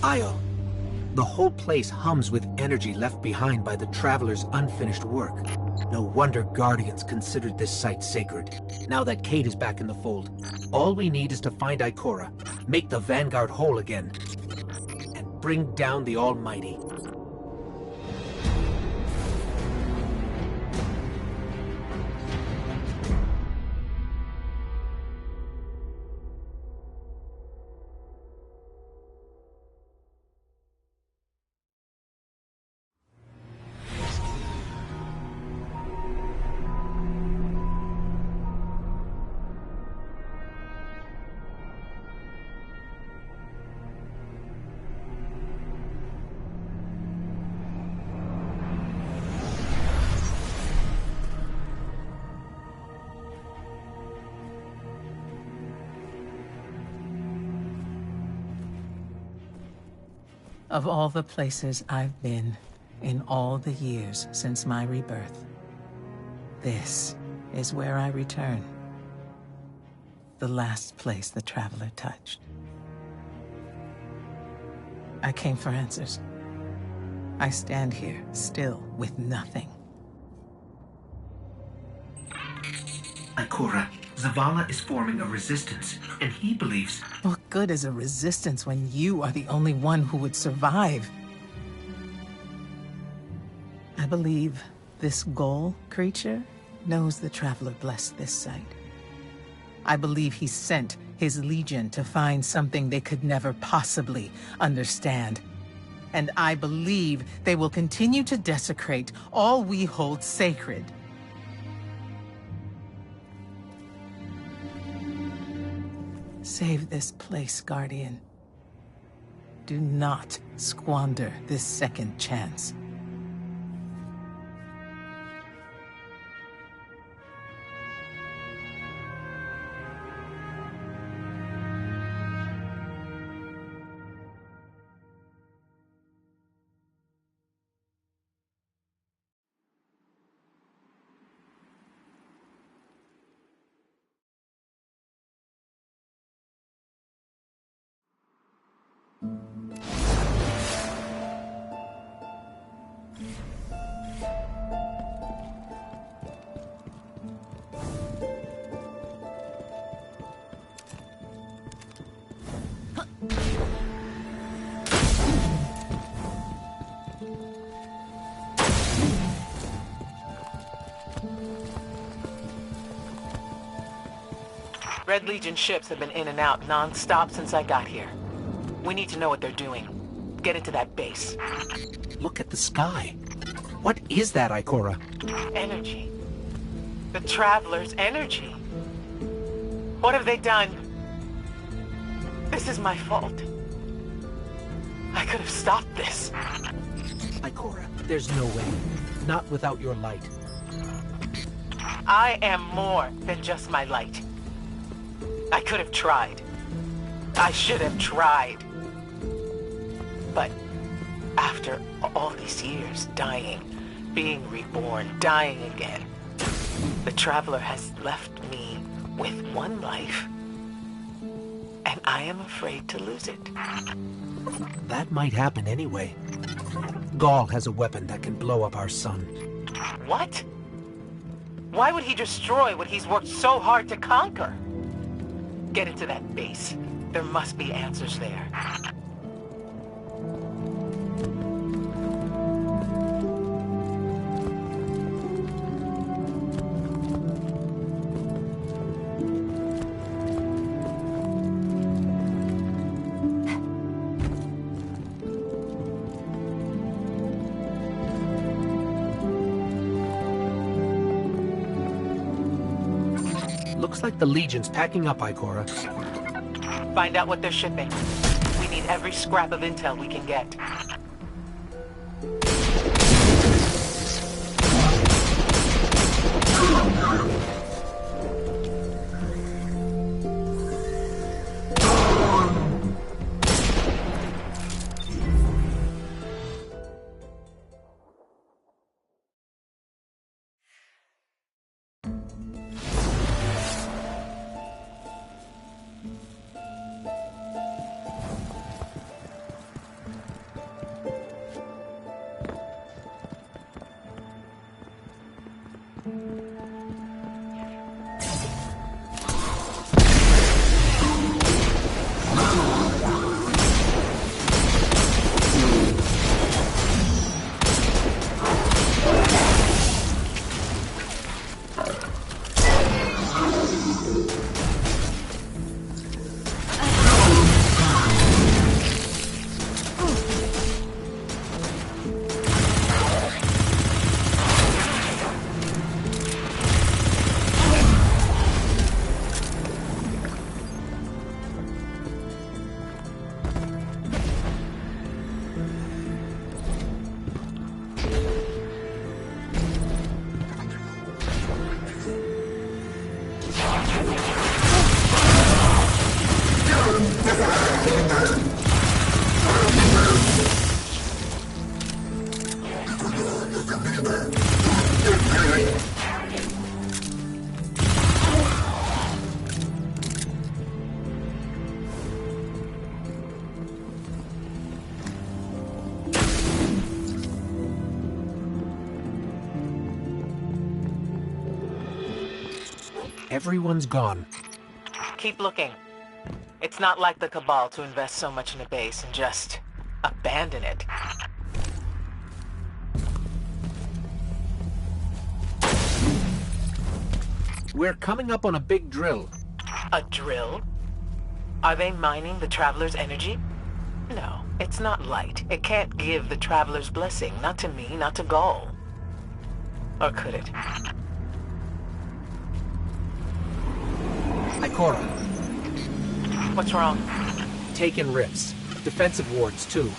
Io! The whole place hums with energy left behind by the Traveler's unfinished work. No wonder Guardians considered this site sacred. Now that Cait is back in the fold, all we need is to find Ikora, make the Vanguard whole again, and bring down the Almighty. Of all the places I've been in all the years since my rebirth, this is where I return. The last place the Traveler touched. I came for answers. I stand here, still, with nothing. Ikora, Zavala is forming a resistance, and he believes... What good is a resistance when you are the only one who would survive? I believe this Ghoul creature knows the Traveler blessed this site. I believe he sent his Legion to find something they could never possibly understand. And I believe they will continue to desecrate all we hold sacred. Save this place, Guardian. Do not squander this second chance. Red Legion ships have been in and out non-stop since I got here. We need to know what they're doing. Get into that base. Look at the sky. What is that, Ikora? Energy. The Traveler's energy. What have they done? This is my fault. I could have stopped this. Ikora, there's no way. Not without your light. I am more than just my light. I could have tried. I should have tried. But after all these years, dying, being reborn, dying again, the Traveler has left me with one life, and I am afraid to lose it. That might happen anyway. Ghaul has a weapon that can blow up our sun. What? Why would he destroy what he's worked so hard to conquer? Get into that base. There must be answers there. Looks like the Legion's packing up, Ikora. Find out what they're shipping. We need every scrap of intel we can get. Everyone's gone. Keep looking. It's not like the Cabal to invest so much in a base and just abandon it. We're coming up on a big drill. A drill? Are they mining the Traveler's energy? No, it's not light. It can't give the Traveler's blessing. Not to me, not to Gaul. Or could it? Ikora, What's wrong? Taken rifts. Defensive wards, too.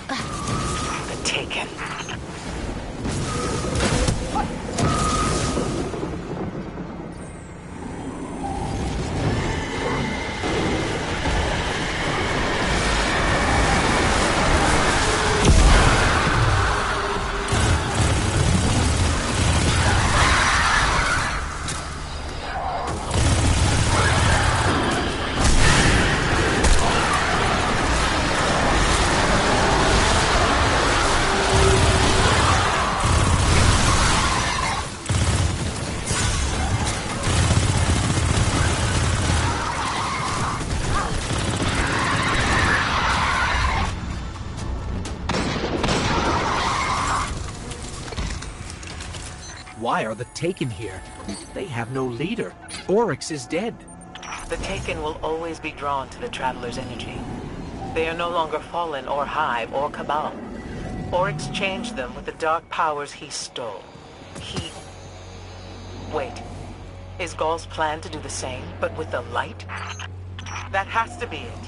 The Taken. Why are the Taken here? They have no leader. Oryx is dead. The Taken will always be drawn to the Traveler's energy. They are no longer Fallen or Hive or Cabal. Oryx changed them with the dark powers he stole. Wait. Is Gaul's plan to do the same, but with the light? That has to be it.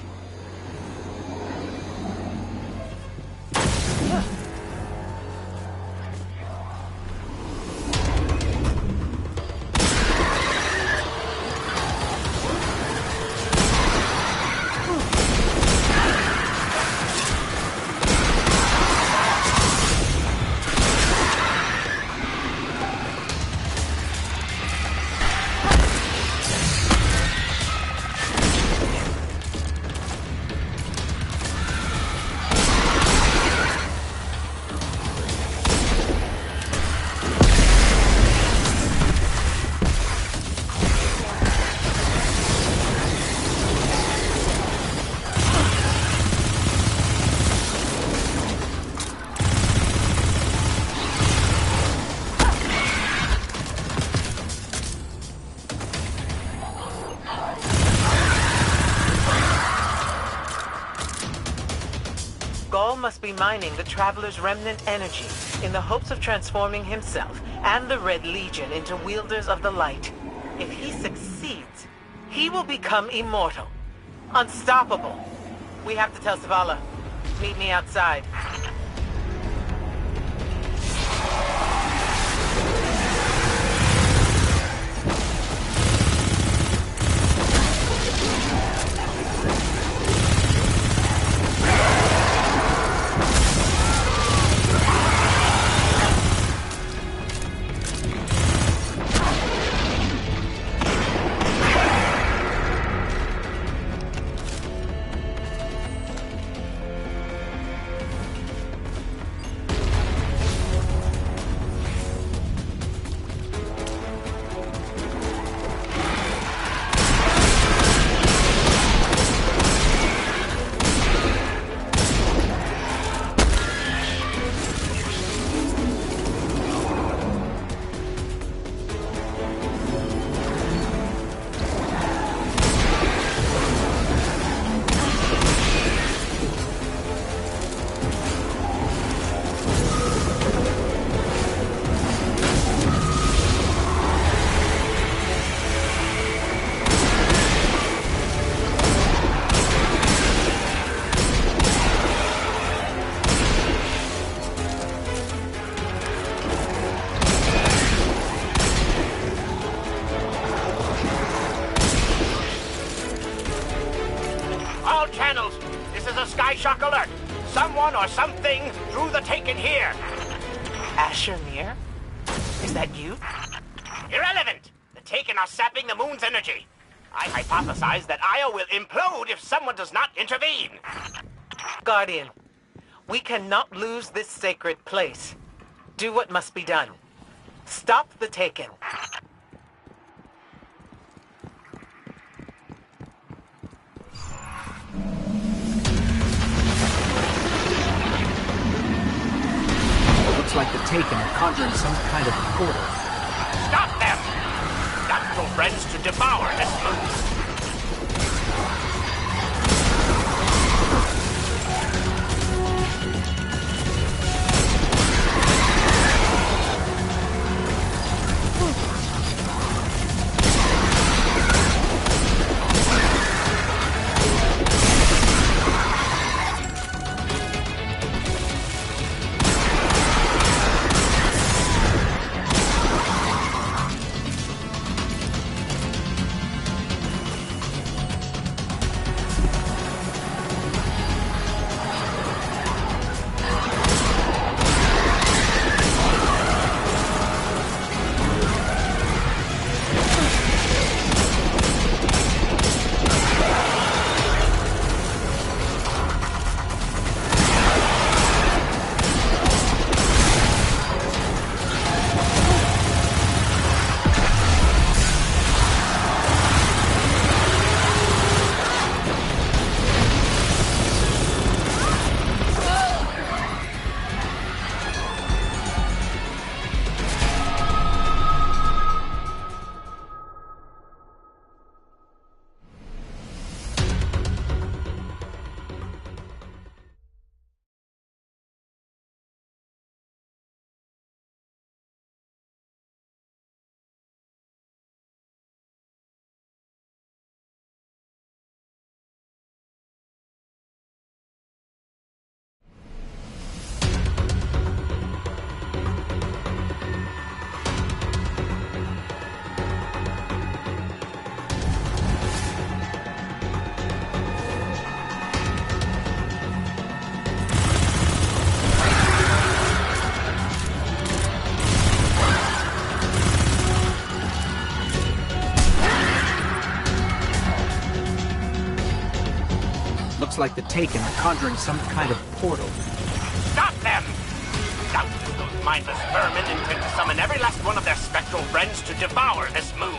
Gaul must be mining the Traveler's remnant energy in the hopes of transforming himself and the Red Legion into wielders of the light. If he succeeds, he will become immortal, unstoppable. We have to tell Zavala. Meet me outside. Shock alert! Someone or something drew the Taken here! Asher Mir? Is that you? Irrelevant! The Taken are sapping the moon's energy. I hypothesize that Io will implode if someone does not intervene. Guardian, we cannot lose this sacred place. Do what must be done. Stop the Taken. Taken are conjuring some kind of portal. Stop them! Natural friends to devour this moon. Looks like the Taken are conjuring some kind of portal. Stop them! Doubtless those mindless vermin intend to summon every last one of their spectral friends to devour this moon.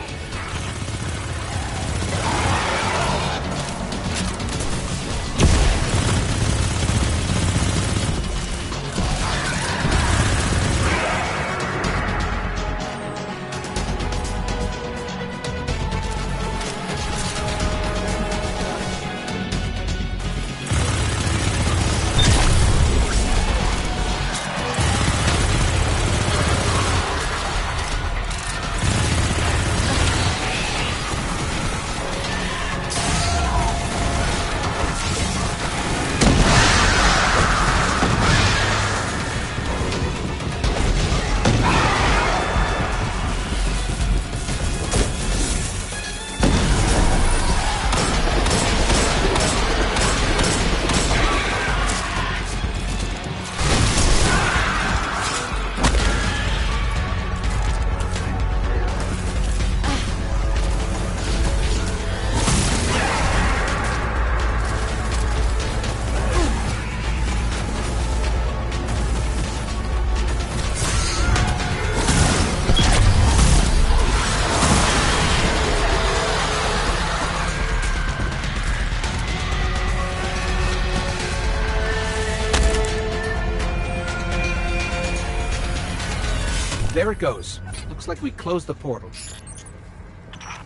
There it goes. Looks like we closed the portal.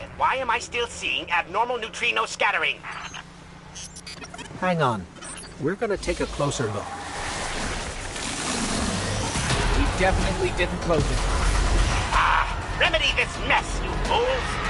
And why am I still seeing abnormal neutrino scattering? Hang on. We're gonna take a closer look. We definitely didn't close it. Ah! Remedy this mess, you fools!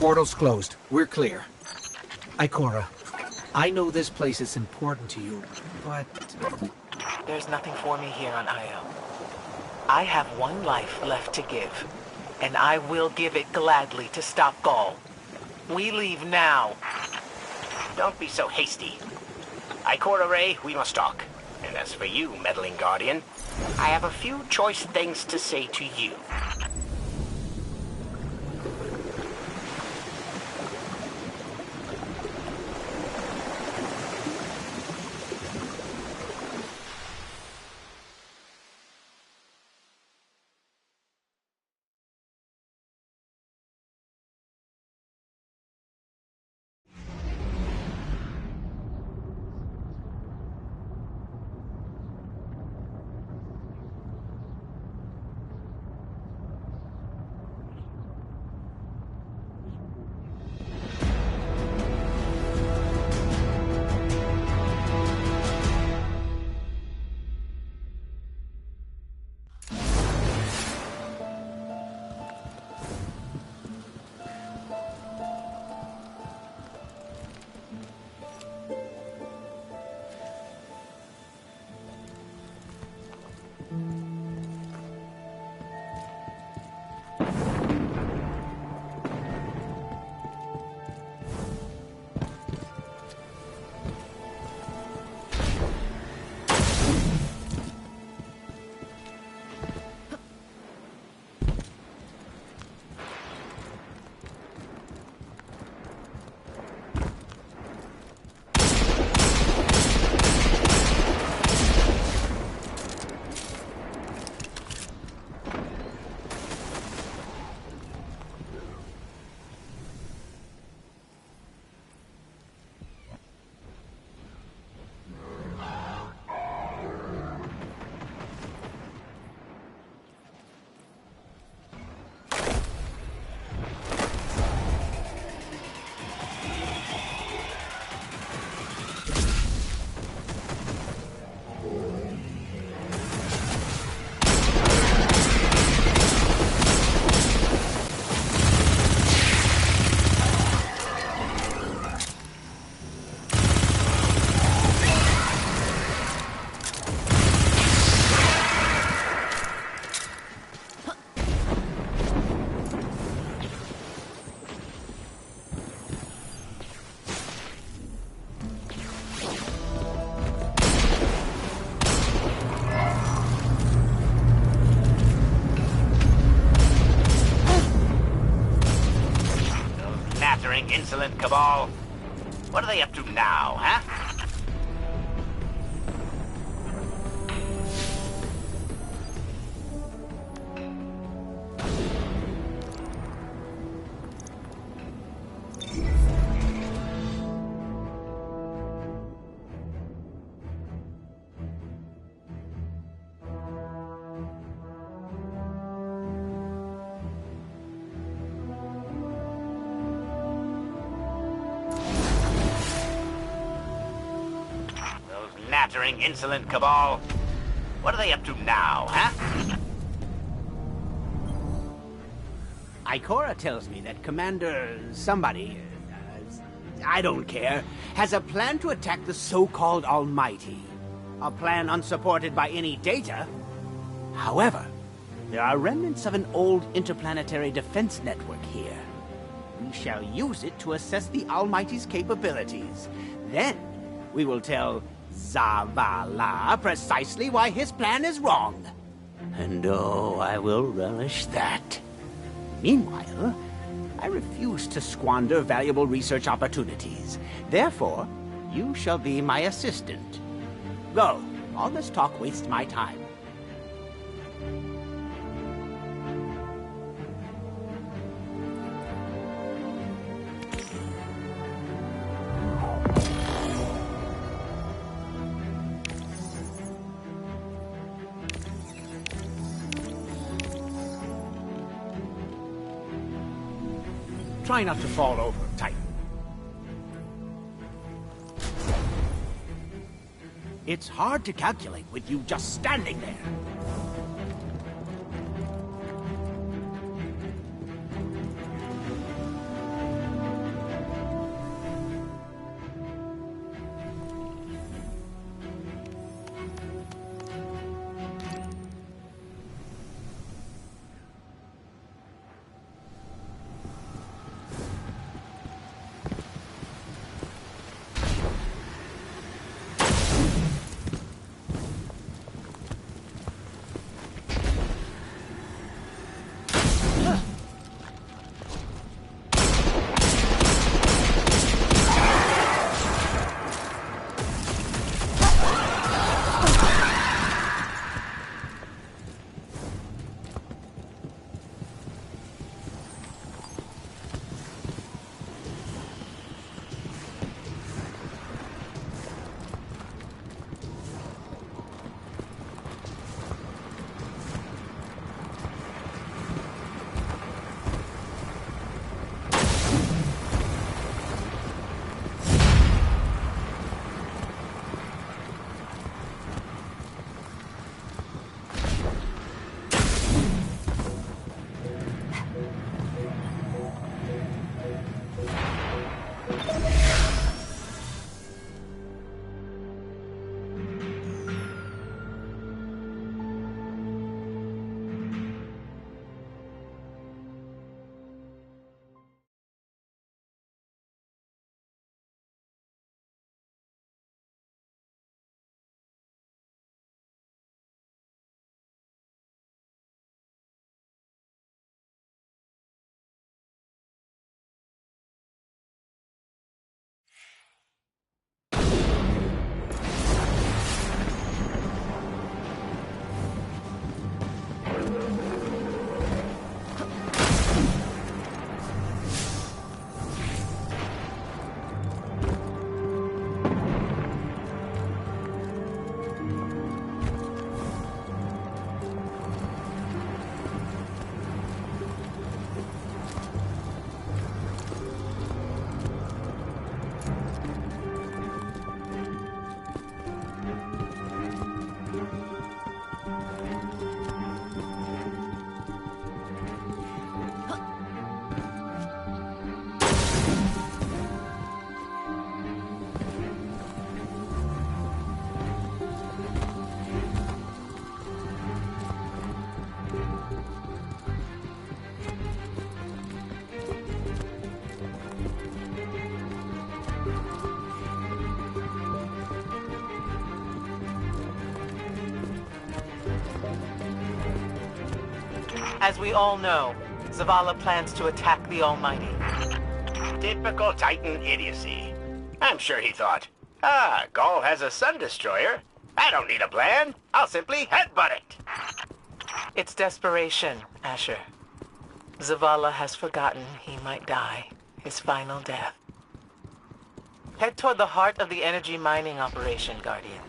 portal's closed. We're clear. Ikora, I know this place is important to you, but... There's nothing for me here on Io. I have one life left to give, and I will give it gladly to stop Gaul. We leave now. Don't be so hasty. Ikora Rey, we must talk. And as for you, meddling Guardian, I have a few choice things to say to you. Insolent Cabal. What are they up to now, huh? Nattering, insolent Cabal. What are they up to now, huh? Ikora tells me that Commander somebody, I don't care, has a plan to attack the so-called Almighty. A plan unsupported by any data. However, there are remnants of an old interplanetary defense network here. We shall use it to assess the Almighty's capabilities. Then, we will tell Zavala precisely why his plan is wrong. And oh, I will relish that. Meanwhile, I refuse to squander valuable research opportunities. Therefore, you shall be my assistant. Go. All this talk wastes my time. Try not to fall over, Titan. It's hard to calculate with you just standing there. As we all know, Zavala plans to attack the Almighty. Typical Titan idiocy. I'm sure he thought, Gaul has a Sun Destroyer. I don't need a plan. I'll simply headbutt it. It's desperation, Asher. Zavala has forgotten he might die, his final death. Head toward the heart of the energy mining operation, Guardian.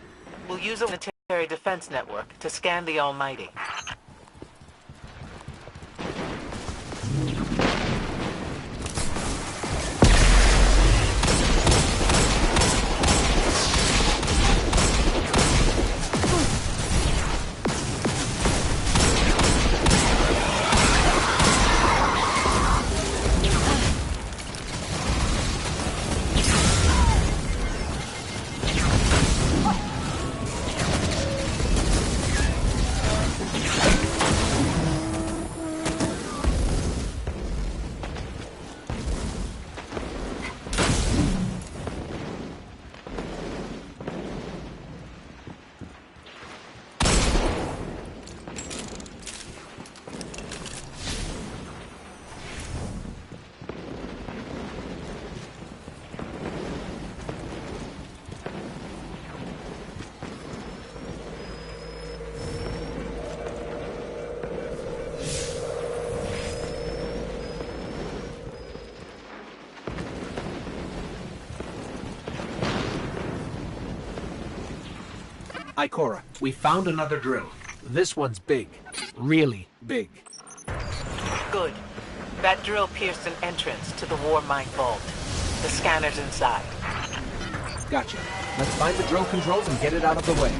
We'll use a military defense network to scan the Almighty. Ikora, we found another drill. This one's big. Really big. Good. That drill pierced an entrance to the War Mine Vault. The scanner's inside. Gotcha. Let's find the drill controls and get it out of the way.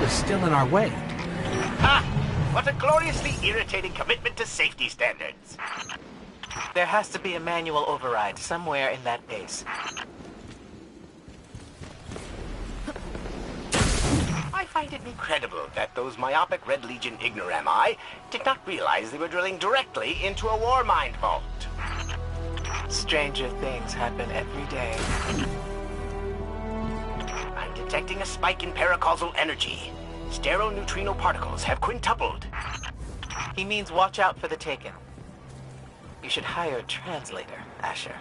Still in our way. Ha! What a gloriously irritating commitment to safety standards. There has to be a manual override somewhere in that base. I find it incredible that those myopic Red Legion ignorami did not realize they were drilling directly into a war mine vault. Stranger things happen every day. I'm detecting a spike in paracausal energy. Stereoneutrino particles have quintupled. He means watch out for the Taken. You should hire a translator, Asher.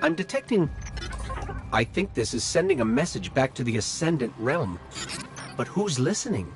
I'm detecting... I think this is sending a message back to the Ascendant Realm. But who's listening?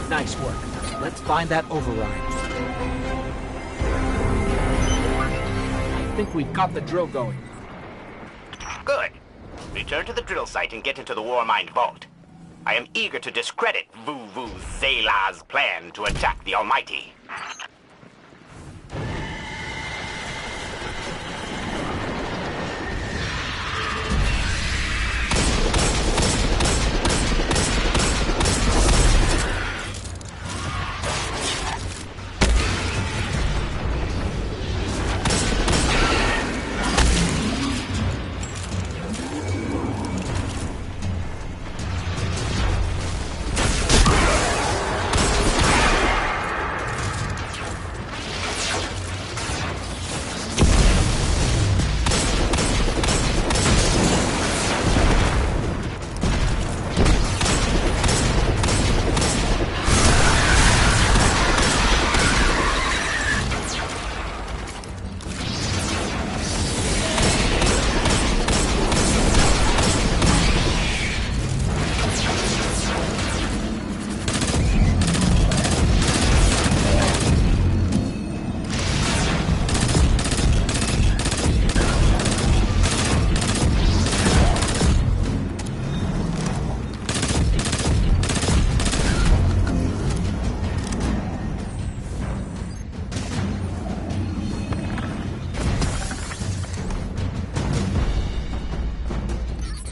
Nice work. Let's find that override. I think we've got the drill going. Good. Return to the drill site and get into the Warmind vault. I am eager to discredit Vuvu Zayla's plan to attack the Almighty.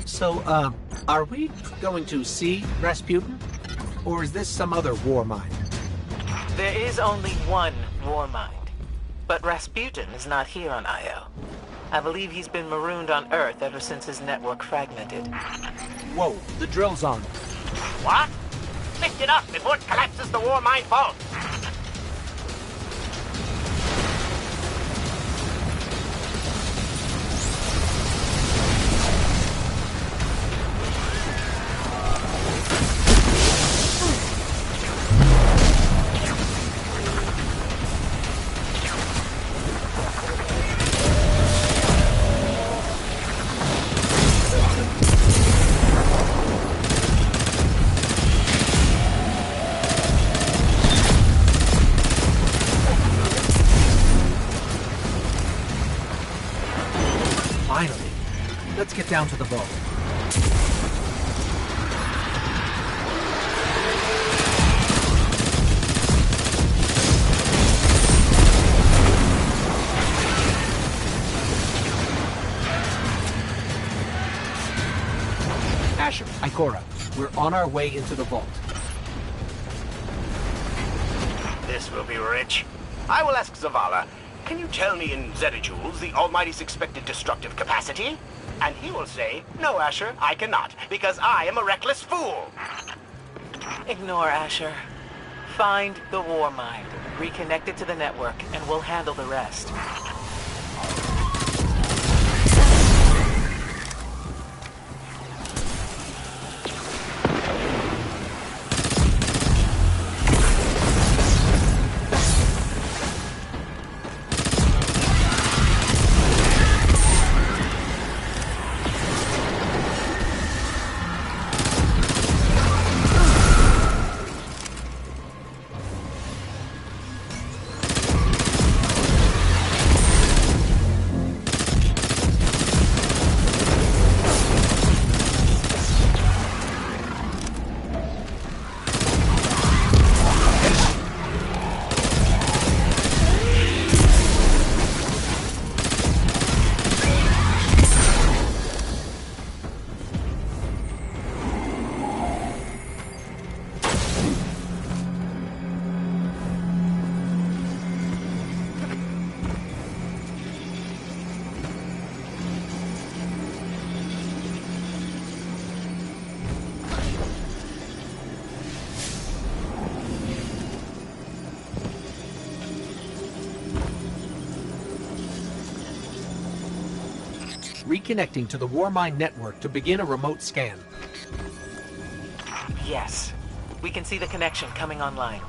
So, are we going to see Rasputin? Or is this some other war mind? There is only one Warmind. But Rasputin is not here on Io. I believe he's been marooned on Earth ever since his network fragmented. Whoa, the drill's on. What? Lift it up before it collapses the Warmind vault! Finally. Let's get down to the vault. Asher, Ikora, we're on our way into the vault. This will be rich. I will ask Zavala, can you tell me in zetajoules the Almighty's expected destructive capacity? And he will say, no, Asher, I cannot, because I am a reckless fool. Ignore Asher. Find the Warmind, reconnect it to the network, and we'll handle the rest. reconnecting to the Warmind network to begin a remote scan. Yes. We can see the connection coming online.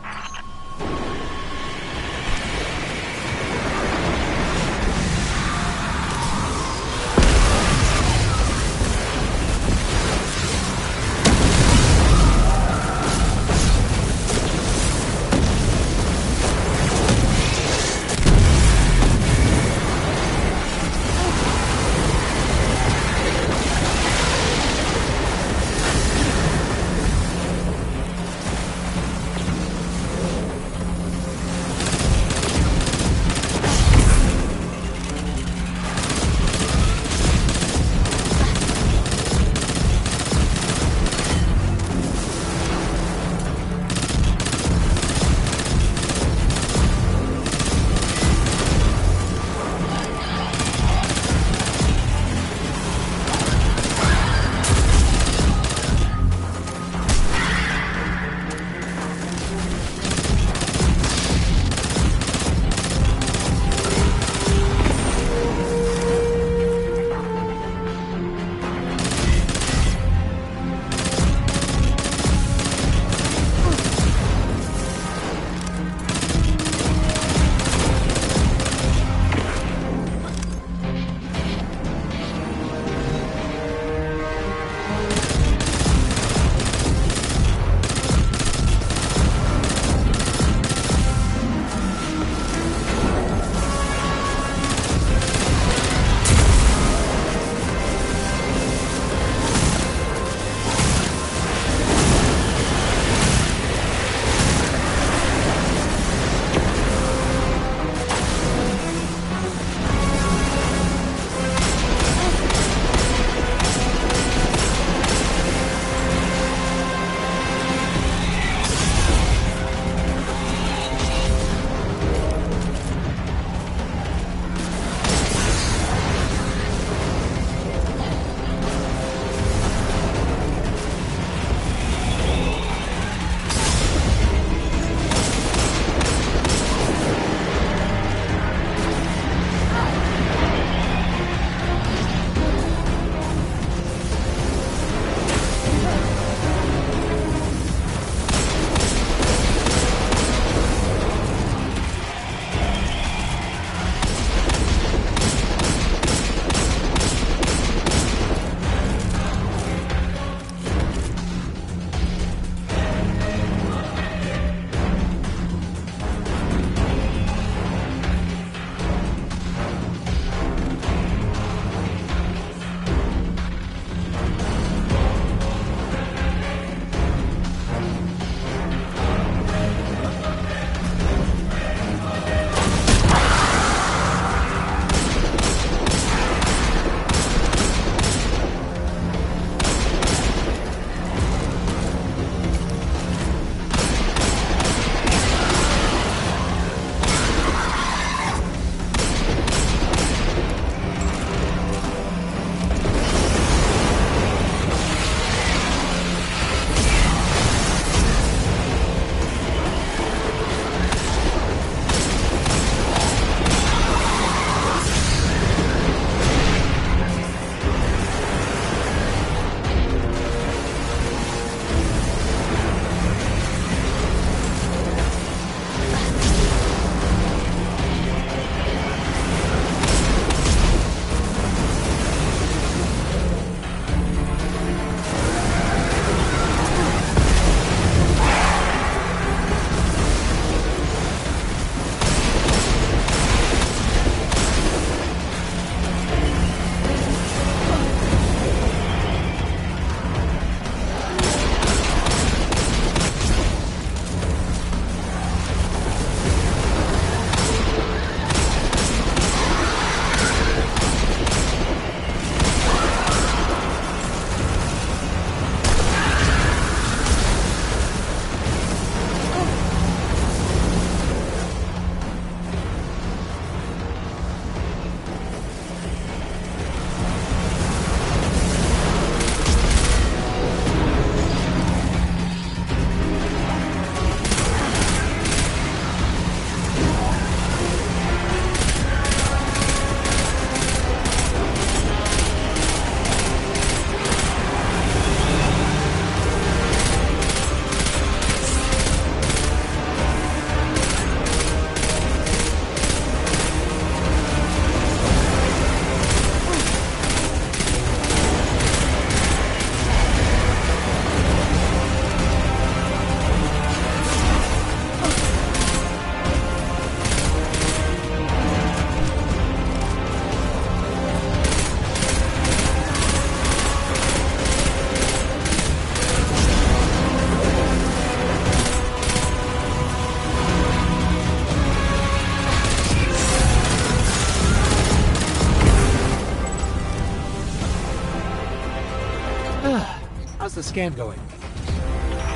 How's the scan going?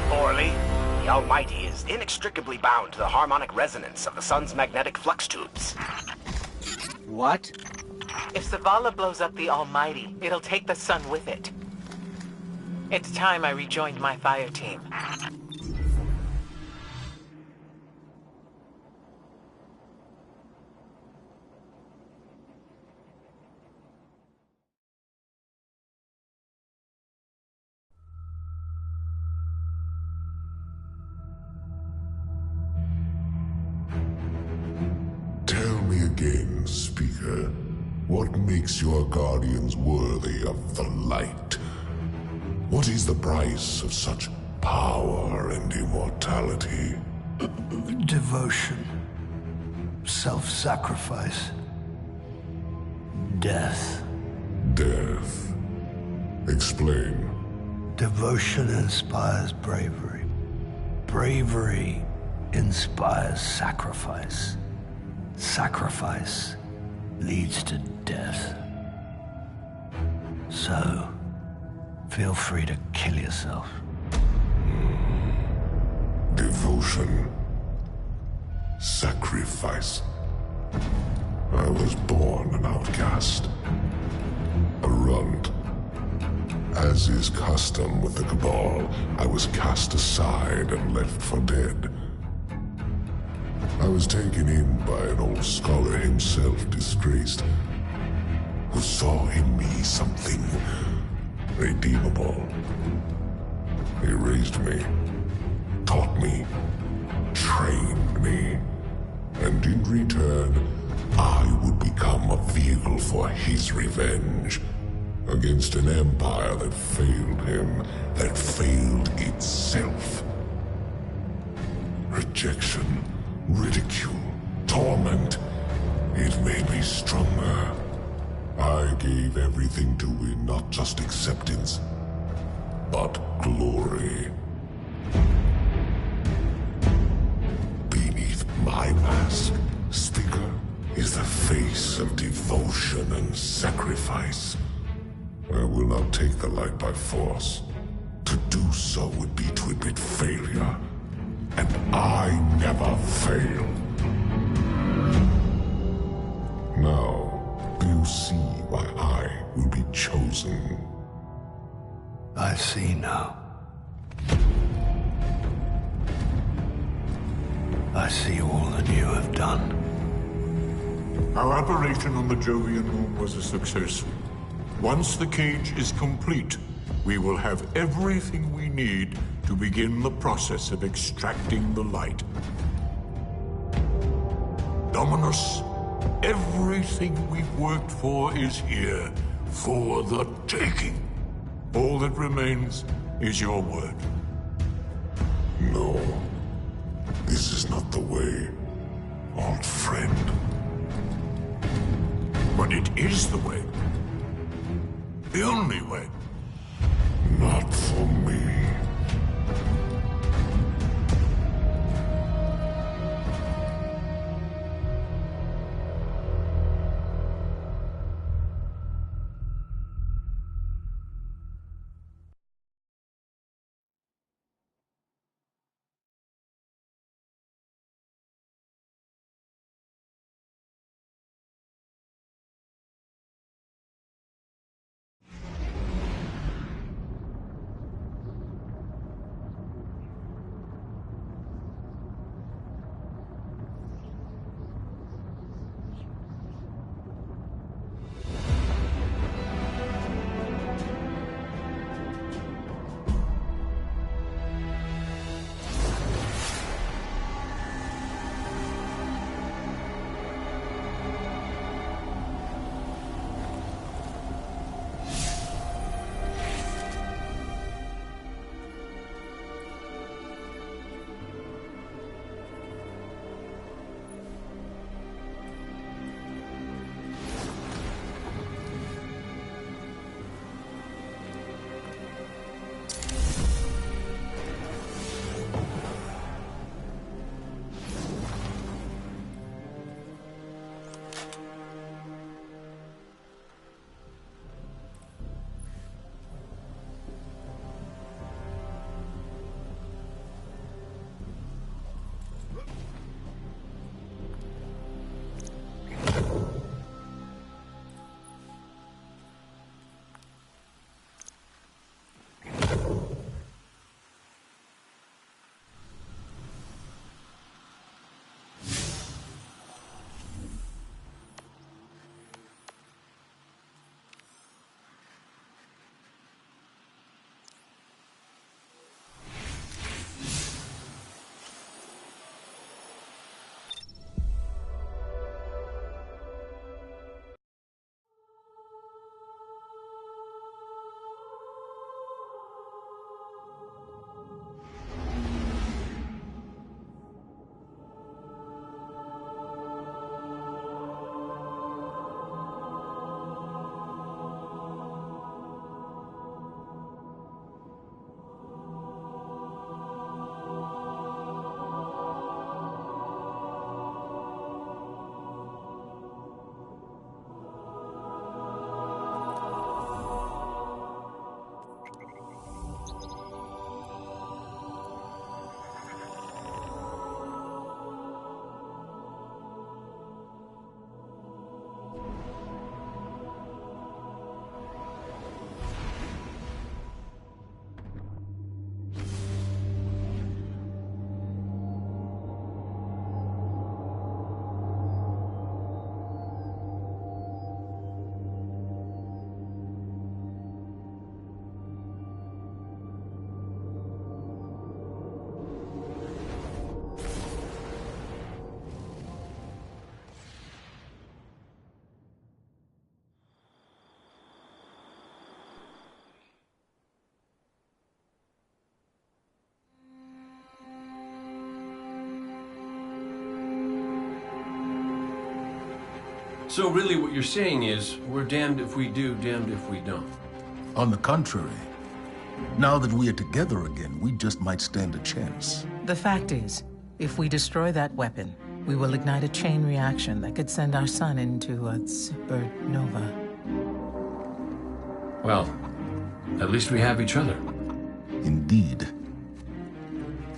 Poorly. The Almighty is inextricably bound to the harmonic resonance of the sun's magnetic flux tubes. What? If Zavala blows up the Almighty, it'll take the sun with it. It's time I rejoined my fire team. Tell me again, Speaker, what makes your guardians worthy of the light? What is the price of such power and immortality? Devotion. Self-sacrifice. Death. Death. Explain. Devotion inspires bravery. Bravery inspires sacrifice. Sacrifice leads to death. So, feel free to kill yourself. Devotion. Sacrifice. I was born an outcast. A runt. As is custom with the Cabal, I was cast aside and left for dead. I was taken in by an old scholar himself, disgraced, who saw in me something redeemable. He raised me, taught me, trained me, and in return, I would become a vehicle for his revenge against an empire that failed him, that failed itself. Rejection, ridicule, torment. It made me stronger. I gave everything to win not just acceptance, but glory. Beneath my mask, Speaker, is the face of devotion and sacrifice. I will not take the light by force. To do so would be to admit failure. And I never fail. Now, do you see why I will be chosen? I see now. I see all that you have done. Our operation on the Jovian moon was a success. Once the cage is complete, we will have everything we need to begin the process of extracting the light. Dominus, everything we've worked for is here, for the taking. All that remains is your word. No. This is not the way, old friend. But it is the way. The only way. Not for me. So really what you're saying is, we're damned if we do, damned if we don't. On the contrary, now that we are together again, we just might stand a chance. The fact is, if we destroy that weapon, we will ignite a chain reaction that could send our sun into a supernova. Well, at least we have each other. Indeed.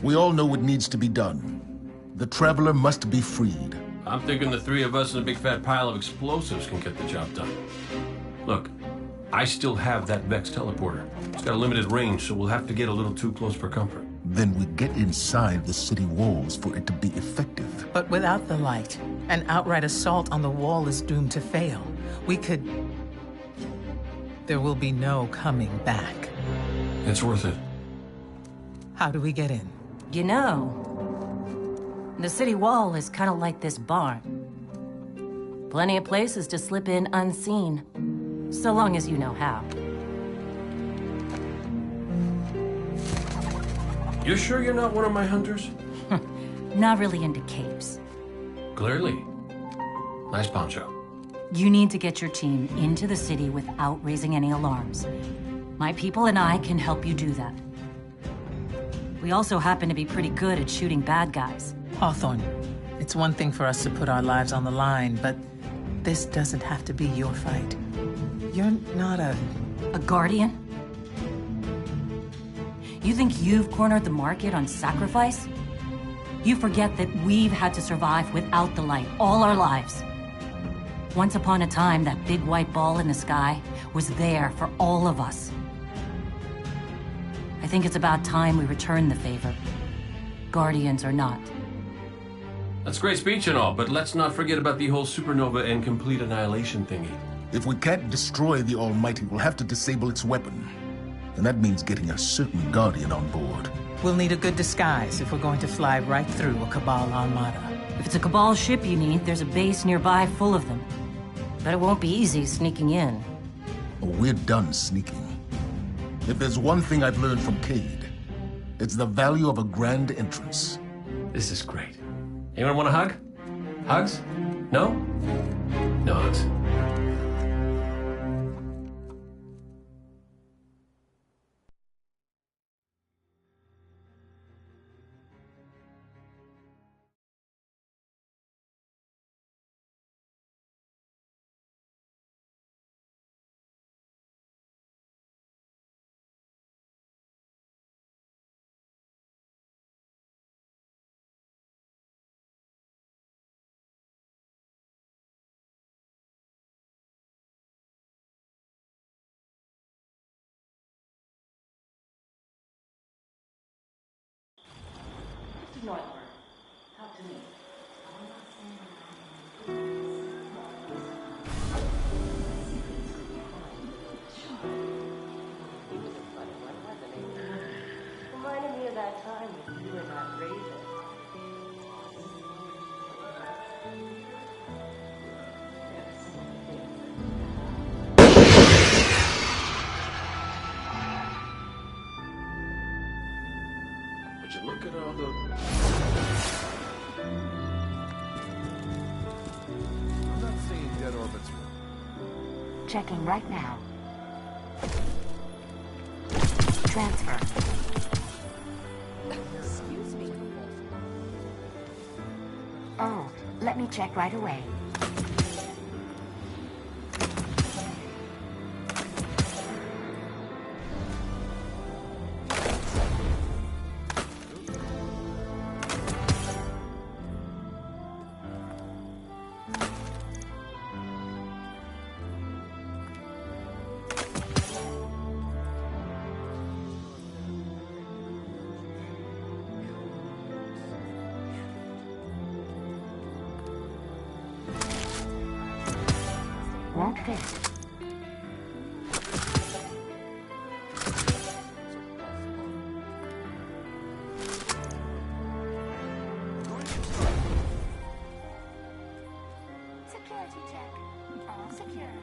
We all know what needs to be done. The Traveler must be freed. I'm thinking the three of us and a big fat pile of explosives can get the job done. Look, I still have that Vex teleporter. It's got a limited range, so we'll have to get a little too close for comfort. Then we get inside the city walls for it to be effective. But without the light, an outright assault on the wall is doomed to fail. We could... There will be no coming back. It's worth it. How do we get in? You know, the city wall is kind of like this barn. Plenty of places to slip in unseen, so long as you know how. You sure you're not one of my hunters? Not really into capes. Clearly. Nice poncho. You need to get your team into the city without raising any alarms. My people and I can help you do that. We also happen to be pretty good at shooting bad guys. Hawthorne, it's one thing for us to put our lives on the line, but this doesn't have to be your fight. You're not a guardian? You think you've cornered the market on sacrifice? You forget that we've had to survive without the light all our lives. Once upon a time, that big white ball in the sky was there for all of us. I think it's about time we return the favor. Guardians or not. That's a great speech and all, but let's not forget about the whole supernova and complete annihilation thingy. If we can't destroy the Almighty, we'll have to disable its weapon. And that means getting a certain Guardian on board. We'll need a good disguise if we're going to fly right through a Cabal armada. If it's a Cabal ship you need, there's a base nearby full of them. But it won't be easy sneaking in. Oh, we're done sneaking. If there's one thing I've learned from Cayde, it's the value of a grand entrance. This is great. Anyone want a hug? Hugs? No? No hugs. Reminded me of that time when you and that raven. Would you look at all the... I'm not seeing dead orbits. Checking right now. Transfer. Excuse me. Oh, let me check right away. Won't fit. Security check. All secure.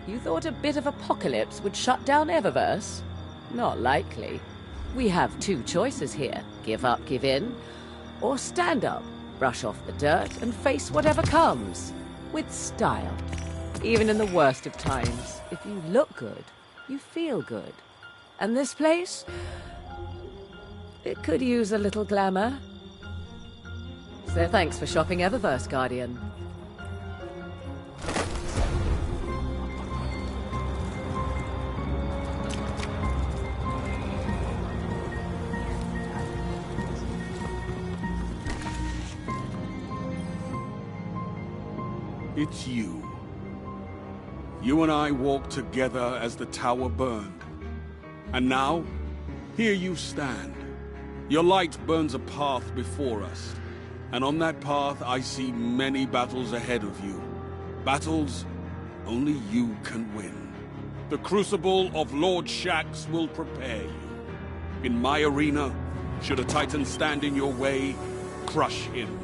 You thought a bit of apocalypse would shut down Eververse? Not likely. We have two choices here. Give up, give in, or stand up, brush off the dirt, and face whatever comes. With style. Even in the worst of times, if you look good, you feel good. And this place? It could use a little glamour. So thanks for shopping Eververse, Guardian. It's you. You and I walked together as the tower burned. And now, here you stand. Your light burns a path before us. And on that path, I see many battles ahead of you. Battles only you can win. The crucible of Lord Shaxx will prepare you. In my arena, should a Titan stand in your way, crush him.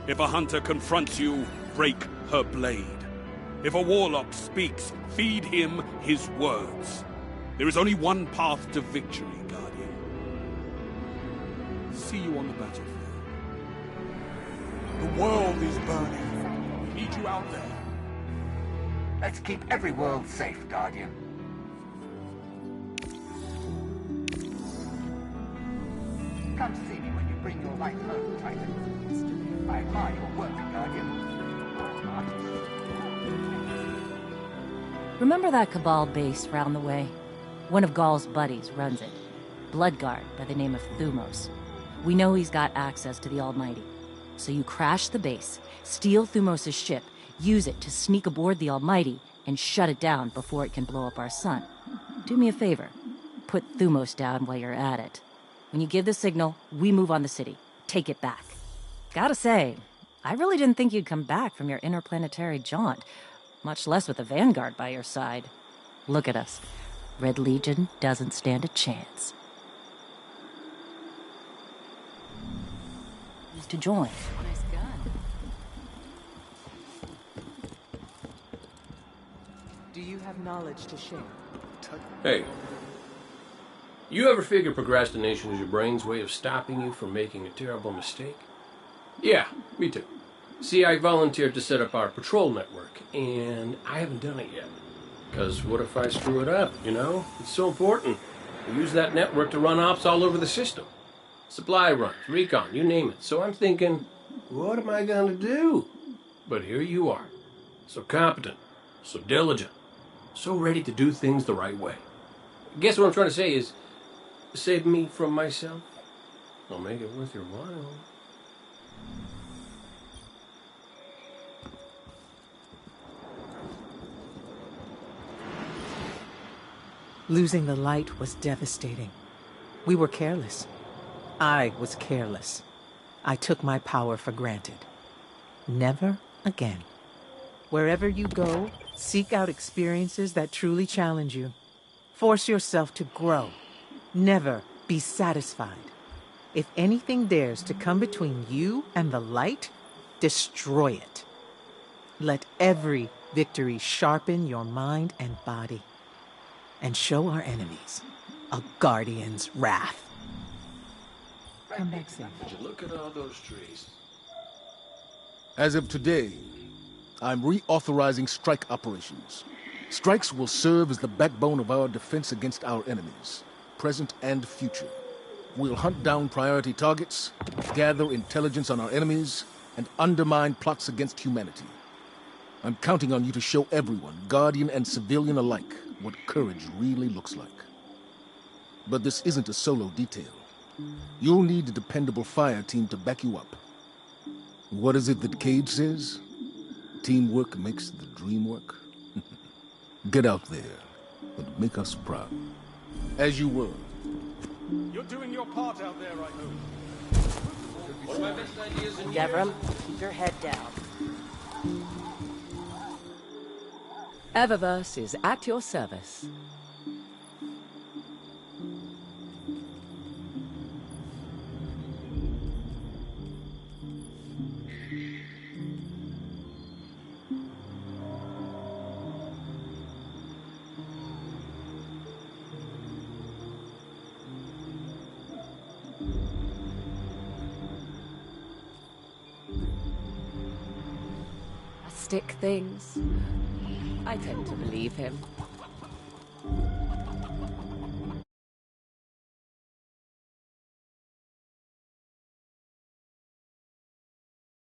If a hunter confronts you, break her blade. If a warlock speaks, feed him his words. There is only one path to victory, Guardian. See you on the battlefield. The world is burning. We need you out there. Let's keep every world safe, Guardian. Come see me when you bring your light home, Titan. I admire your work, Guardian. Remember that Cabal base round the way? One of Ghaul's buddies runs it. Bloodguard by the name of Thumos. We know he's got access to the Almighty. So you crash the base, steal Thumos' ship, use it to sneak aboard the Almighty, and shut it down before it can blow up our sun. Do me a favor. Put Thumos down while you're at it. When you give the signal, we move on the city. Take it back. Gotta say, I really didn't think you'd come back from your interplanetary jaunt, much less with the Vanguard by your side. Look at us. Red Legion doesn't stand a chance. To join. Nice gun. Do you have knowledge to share? Hey. You ever figure procrastination is your brain's way of stopping you from making a terrible mistake? Yeah, me too. See, I volunteered to set up our patrol network, and I haven't done it yet. Because what if I screw it up, you know? It's so important. We use that network to run ops all over the system. Supply runs, recon, you name it. So I'm thinking, what am I going to do? But here you are. So competent, so diligent, so ready to do things the right way. Guess what I'm trying to say is, save me from myself. I'll make it worth your while. Losing the light was devastating. We were careless. I was careless. I took my power for granted. Never again. Wherever you go, seek out experiences that truly challenge you. Force yourself to grow. Never be satisfied. If anything dares to come between you and the light, destroy it. Let every victory sharpen your mind and body, and show our enemies a Guardian's wrath. Come back soon. Look at all those trees. As of today, I'm reauthorizing strike operations. Strikes will serve as the backbone of our defense against our enemies, present and future. We'll hunt down priority targets, gather intelligence on our enemies, and undermine plots against humanity. I'm counting on you to show everyone, Guardian and civilian alike, what courage really looks like. But this isn't a solo detail. You'll need a dependable fire team to back you up. What is it that Cage says? Teamwork makes the dream work? Get out there and make us proud. As you were. You're doing your part out there, I hope. One of my best ideas in Devram, keep your head down. Eververse is at your service. stick things. I tend to believe him.